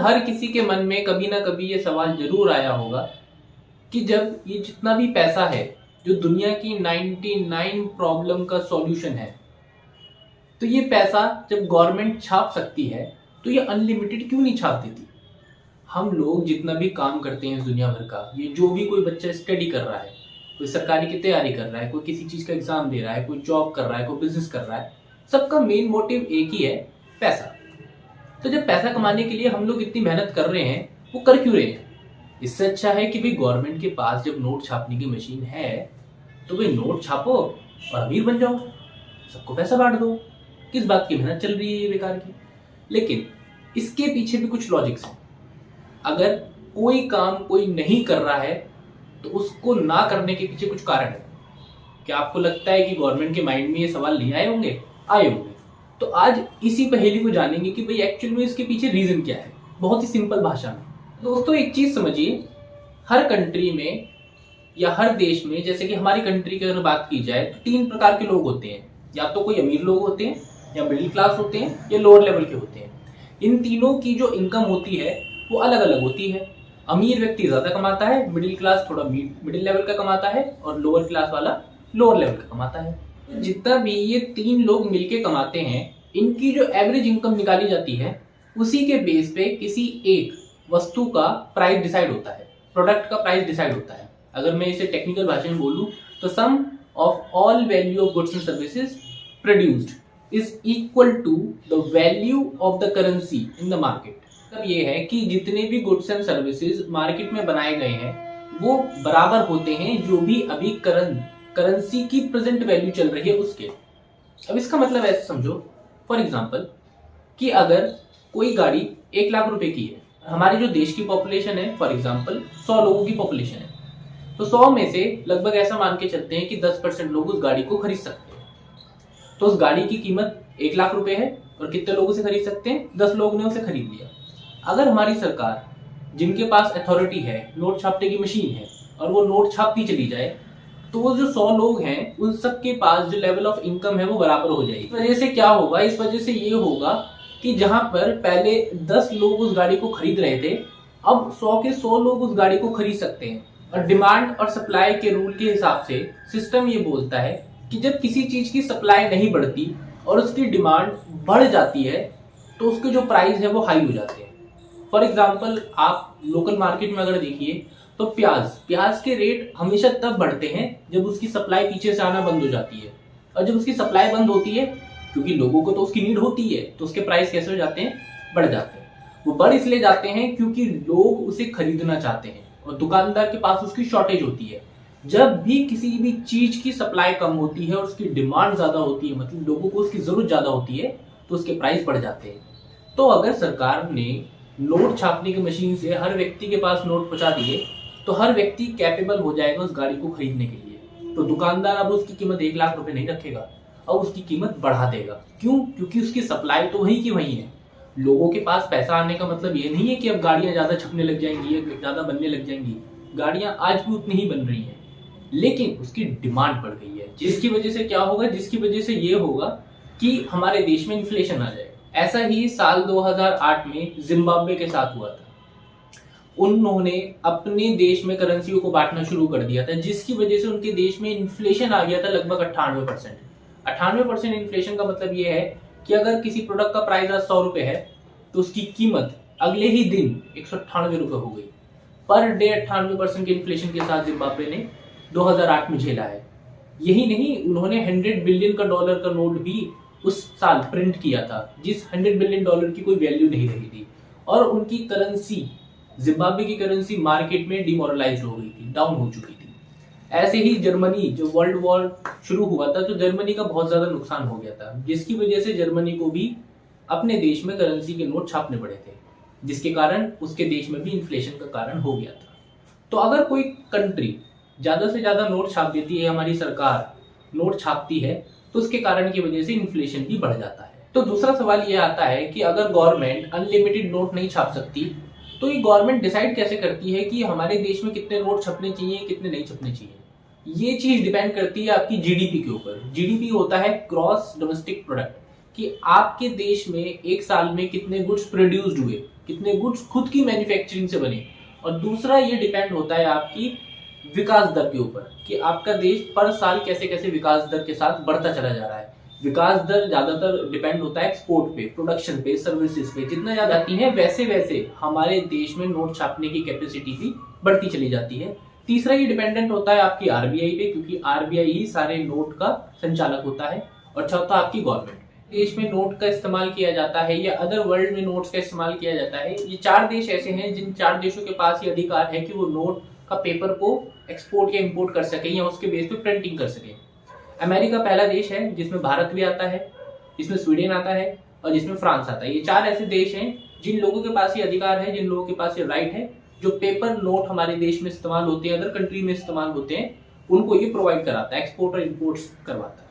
हर किसी के मन में कभी ना कभी ये सवाल जरूर आया होगा कि जब ये जितना भी पैसा है जो दुनिया की 99 प्रॉब्लम का सॉल्यूशन है, तो ये पैसा जब गवर्नमेंट छाप सकती है तो ये अनलिमिटेड क्यों नहीं छाप देती। हम लोग जितना भी काम करते हैं इस दुनिया भर का, ये जो भी कोई बच्चा स्टडी कर रहा है, कोई सरकारी की तैयारी कर रहा है, कोई किसी चीज का एग्जाम दे रहा है, कोई जॉब कर रहा है, कोई बिजनेस कर रहा है, सबका मेन मोटिव एक ही है, पैसा। तो जब पैसा कमाने के लिए हम लोग इतनी मेहनत कर रहे हैं, वो कर क्यों रहे हैं? इससे अच्छा है कि भाई गवर्नमेंट के पास जब नोट छापने की मशीन है तो भाई नोट छापो और अमीर बन जाओ, सबको पैसा बांट दो। किस बात की मेहनत चल रही है ये बेकार की। लेकिन इसके पीछे भी कुछ लॉजिक्स हैं। अगर कोई काम कोई नहीं कर रहा है तो उसको ना करने के पीछे कुछ कारण है। क्या आपको लगता है कि गवर्नमेंट के माइंड में ये सवाल नहीं आए होंगे? आए होंगे। तो आज इसी पहेली को जानेंगे कि भाई एक्चुअल में इसके पीछे रीजन क्या है, बहुत ही सिंपल भाषा में। दोस्तों एक चीज समझिए, हर कंट्री में या हर देश में, जैसे कि हमारी कंट्री की अगर बात की जाए तो 3 प्रकार के लोग होते हैं। या तो कोई अमीर लोग होते हैं, या मिडिल क्लास होते हैं, या लोअर लेवल के होते हैं। इन तीनों की जो इनकम होती है वो अलग अलग होती है। अमीर व्यक्ति ज्यादा कमाता है, मिडिल क्लास थोड़ा मिडिल लेवल का कमाता है, और लोअर क्लास वाला लोअर लेवल का कमाता है। जितना भी ये 3 लोग मिलके कमाते हैं, इनकी जो एवरेज इनकम निकाली जाती है उसी के बेस पे किसी एक वस्तु का प्राइस डिसाइड होता है, प्रोडक्ट का प्राइस डिसाइड होता है। अगर मैं इसे टेक्निकल भाषा में बोलूं तो sum of all value of goods and services produced is equal to the value of the currency in the market. मतलब ये है कि जितने भी गुड्स एंड सर्विसेज मार्केट में बनाए गए हैं वो बराबर होते हैं जो भी अभी करेंसी की प्रेजेंट वैल्यू चल रही है उसके। अब इसका मतलब ऐसे समझो, फॉर एग्जांपल कि अगर कोई गाड़ी 1 लाख रुपए की है, हमारी जो देश की पॉपुलेशन है फॉर एग्जांपल 100 लोगों की पॉपुलेशन है, तो 100 में से लगभग ऐसा मान के चलते हैं कि 10% लोग उस गाड़ी को खरीद सकते हैं। तो उस गाड़ी की कीमत 1 लाख रुपए है और कितने लोगों से खरीद सकते हैं? 10 लोग ने उसे खरीद लिया। अगर हमारी सरकार, जिनके पास अथॉरिटी है, नोट छापने की मशीन है, और वो नोट छापती चली जाए, तो वो जो 100 लोग हैं उन सब के पास जो लेवल ऑफ इनकम है वो बराबर हो जाएगी। इस वजह से क्या होगा? इस वजह से ये होगा कि जहां पर पहले 10 लोग उस गाड़ी को खरीद रहे थे, अब 100 के 100 लोग उस गाड़ी को खरीद सकते हैं। और डिमांड और सप्लाई के रूल के हिसाब से सिस्टम ये बोलता है कि जब किसी चीज की सप्लाई नहीं बढ़ती और उसकी डिमांड बढ़ जाती है तो उसके जो प्राइस है वो हाई हो जाते हैं। फॉर एग्जाम्पल आप लोकल मार्केट में अगर देखिए तो प्याज के रेट हमेशा तब बढ़ते हैं जब उसकी सप्लाई पीछे से आना बंद हो जाती है। और जब उसकी सप्लाई बंद होती है, क्योंकि लोगों को तो उसकी नीड होती है, तो उसके प्राइस कैसे हो जाते हैं? बढ़ जाते हैं। वो बढ़ इसलिए जाते हैं क्योंकि लोग उसे खरीदना चाहते हैं और दुकानदार के पास उसकी शॉर्टेज होती है। जब भी किसी भी चीज की सप्लाई कम होती है और उसकी डिमांड ज्यादा होती है, मतलब लोगों को उसकी जरूरत ज्यादा होती है, तो उसके प्राइस बढ़ जाते हैं। तो अगर सरकार ने नोट छापने की मशीन से हर व्यक्ति के पास नोट पहुंचा दिए तो हर व्यक्ति कैपेबल हो जाएगा उस गाड़ी को खरीदने के लिए। तो दुकानदार अब उसकी कीमत 1 लाख रुपए नहीं रखेगा, अब उसकी कीमत बढ़ा देगा। क्यों? क्योंकि उसकी सप्लाई तो वहीं की वहीं है। लोगों के पास पैसा आने का मतलब ये नहीं है कि अब गाड़ियां ज्यादा छपने लग जाएंगी या ज्यादा बनने लग जाएंगी। गाड़ियां आज भी उतनी ही बन रही हैं, लेकिन उसकी डिमांड बढ़ गई है। जिसकी वजह से क्या होगा? जिसकी वजह से ये होगा कि हमारे देश में इन्फ्लेशन आ जाएगा। ऐसा ही साल 2008 में जिम्बाब्वे के साथ हुआ था। उन्होंने अपने देश में करेंसियों को बांटना शुरू कर दिया था, जिसकी वजह से उनके देश में इन्फ्लेशन आ गया था लगभग 98%। 98% इन्फ्लेशन का मतलब ये है कि अगर किसी प्रोडक्ट का प्राइस आज 100 रुपए है तो उसकी कीमत अगले ही दिन 198 रुपए हो गई। पर डे 98% के इन्फ्लेशन के साथ जिम्बाब्वे ने 2008 में झेला है। यही नहीं, उन्होंने $100 बिलियन का नोट भी उस साल प्रिंट किया था, जिस $100 बिलियन की कोई वैल्यू नहीं रही थी। और उनकी करेंसी, जिम्बाब्वे की करेंसी मार्केट में डिमोरलाइज हो गई थी, डाउन हो चुकी थी। ऐसे ही जर्मनी, जो वर्ल्ड वॉर शुरू हुआ था तो जर्मनी का बहुत ज्यादा नुकसान हो गया था, जिसकी वजह से जर्मनी को भी अपने देश में करेंसी के नोट छापने पड़े थे, जिसके कारण उसके देश में भी इन्फ्लेशन का कारण हो गया था। तो अगर कोई कंट्री ज्यादा से ज्यादा नोट छाप देती है, हमारी सरकार नोट छापती है, तो उसके कारण की वजह से इन्फ्लेशन भी बढ़ जाता है। तो दूसरा सवाल ये आता है कि अगर गवर्नमेंट अनलिमिटेड नोट नहीं छाप सकती तो ये गवर्नमेंट डिसाइड कैसे करती है कि हमारे देश में कितने नोट छपने चाहिए, कितने नहीं छपने चाहिए? ये चीज डिपेंड करती है आपकी जीडीपी के ऊपर। जीडीपी होता है ग्रॉस डोमेस्टिक प्रोडक्ट, कि आपके देश में एक साल में कितने गुड्स प्रोड्यूस्ड हुए, कितने गुड्स खुद की मैन्युफैक्चरिंग से बने, और दूसरा ये डिपेंड होता है आपकी विकास दर के ऊपर कि आपका देश पर साल कैसे कैसे विकास दर के साथ बढ़ता चला जा रहा है। विकास दर ज्यादातर डिपेंड होता है एक्सपोर्ट पे, प्रोडक्शन पे, सर्विसेज पे। जितना ज्यादा आती है वैसे वैसे हमारे देश में नोट छापने की कैपेसिटी भी बढ़ती चली जाती है। तीसरा ये डिपेंडेंट होता है आपकी आरबीआई पे, क्योंकि आरबीआई ही सारे नोट का संचालक होता है। और चौथा आपकी गवर्नमेंट। देश में नोट का इस्तेमाल किया जाता है या अदर वर्ल्ड में नोट्स का इस्तेमाल किया जाता है, ये 4 देश ऐसे हैं जिन 4 देशों के पास ये अधिकार है कि वो नोट का पेपर को एक्सपोर्ट या इंपोर्ट कर सके या उसके बेस पे प्रिंटिंग कर सके। अमेरिका पहला देश है जिसमें भारत भी आता है, जिसमें स्वीडन आता है और जिसमें फ्रांस आता है। ये 4 ऐसे देश हैं जिन लोगों के पास ये अधिकार है, जिन लोगों के पास ये राइट है, जो पेपर नोट हमारे देश में इस्तेमाल होते हैं, अदर कंट्री में इस्तेमाल होते हैं, उनको ये प्रोवाइड कराता है, एक्सपोर्ट और इम्पोर्ट करवाता है।